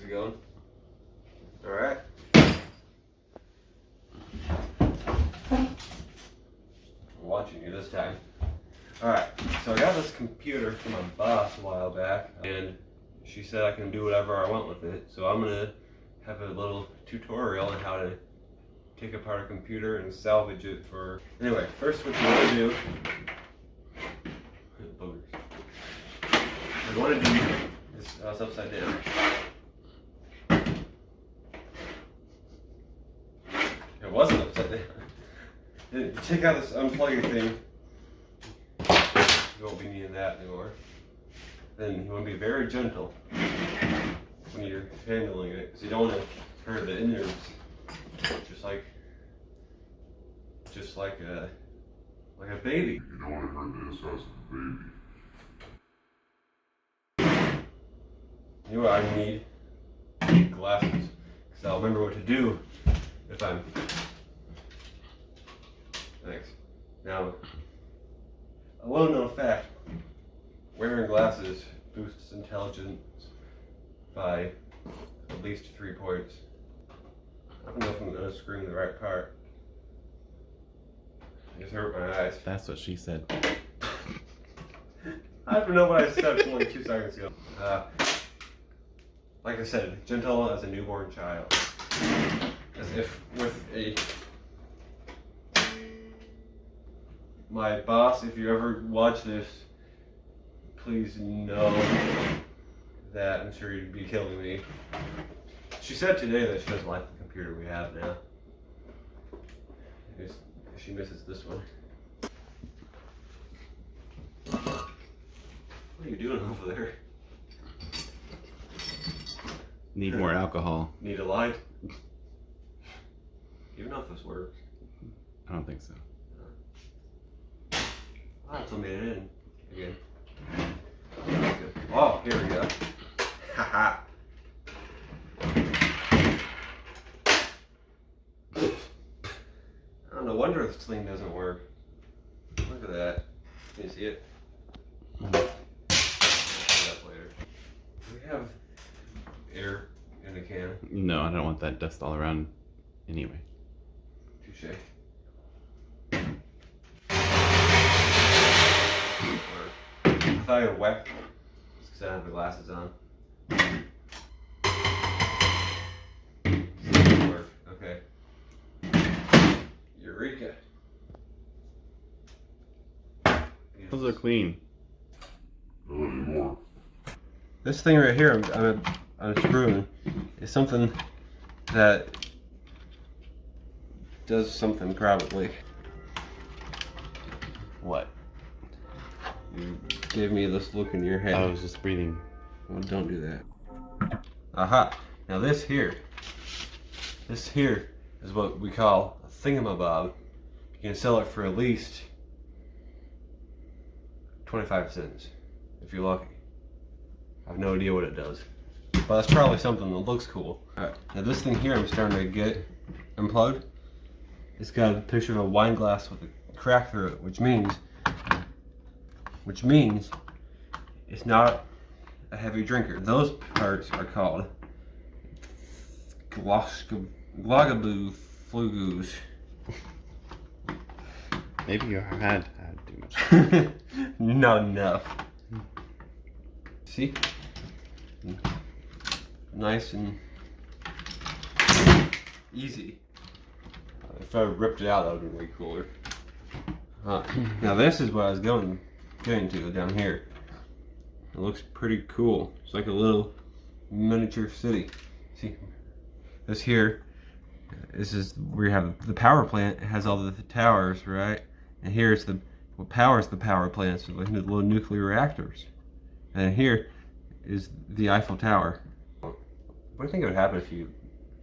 are going. Alright. I'm watching you this time. Alright, so I got this computer from my boss a while back, and she said I can do whatever I want with it. So I'm gonna have a little tutorial on how to take apart a computer and salvage it for... Anyway, first what you want to do... What you want to do is... it's upside down. It wasn't upside down. You take out this unplugging thing. You won't be needing that anymore. Then you want to be very gentle when you're handling it, because you don't want to hurt the innards. Just like a baby. You don't want to hurt this as a baby. You know what I need? Glasses, because I'll remember what to do if I'm... Thanks. Now, a little known fact, wearing glasses boosts intelligence by at least 3 points. I don't know if I'm unscrewing the right part. I just hurt my eyes. That's what she said. I don't know what I said from like 2 seconds ago. Like I said, gentle as a newborn child. As if with a... My boss, if you ever watch this, please know that I'm sure you'd be killing me. She said today that she doesn't like the computer we have now. She misses this one. What are you doing over there? Need more alcohol. Need a light? Even know if this works. I don't think so. Oh, it's made it in again. Oh, here we go. Haha. No wonder this thing doesn't work. Look at that. Can you see it? See that later. Do we have air in the can? No, I don't want that dust all around anyway. Touche. I thought it was wet because I don't have the glasses on. Doesn't work. Okay. Eureka. Those are clean. Not anymore. This thing right here I'm unscrewing is something that does something probably. What? You gave me this look in your head. I was just breathing. Well, don't do that. Aha. Now this here is what we call a thingamabob. You can sell it for at least 25 cents if you're lucky. I have no idea what it does, but that's probably something that looks cool. Alright, now this thing here I'm starting to get unplugged. It's got a picture of a wine glass with a crack through it, which means it's not a heavy drinker. Those parts are called glogaboo flugus. Maybe you had too much. Not enough. See? Nice and easy. If I ripped it out, that would have been way cooler. Now this is what I was getting to down here. It looks pretty cool. It's like a little miniature city. See, this here, this is where you have the power plant. It has all the towers, right? And here's what powers the power plants, so like the little nuclear reactors. And here is the Eiffel Tower. What do you think would happen if you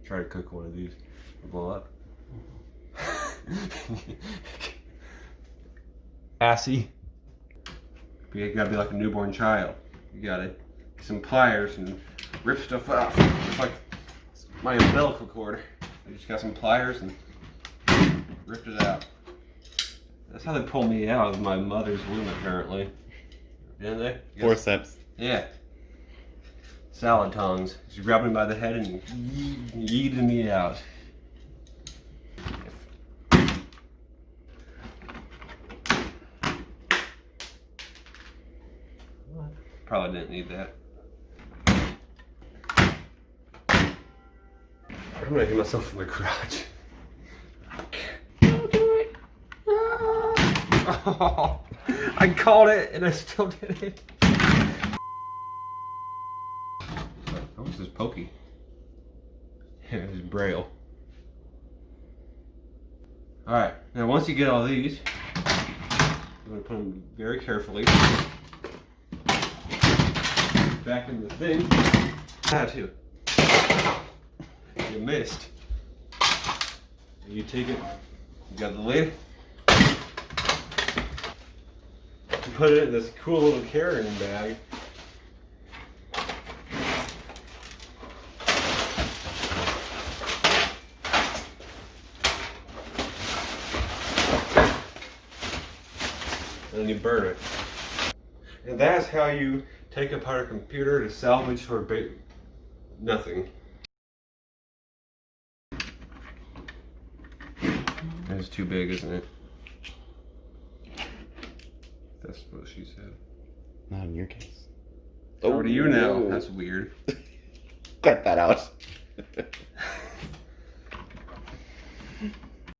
try to cook one of these and blow up? Assy. You gotta be like a newborn child. You gotta get some pliers and rip stuff off. It's like my umbilical cord. I just got some pliers and ripped it out. That's how they pulled me out of my mother's womb, apparently. Didn't they? Forceps. Yeah. salad tongs. She grabbed me by the head and yeeted me out. Probably didn't need that. I'm gonna hit myself in the crotch. Don't do it. Oh, I called it and I still did it. How was this pokey? Yeah, it was braille. Alright, now once you get all these, I'm gonna put them very carefully back in the thing. Had to. You missed. You take it, you got the lid, you put it in this cool little carrying bag. And then you burn it. And that's how you take apart a computer to salvage for nothing. That's too big, isn't it? That's what she said. Not in your case. How do you know? That's weird. Cut that out.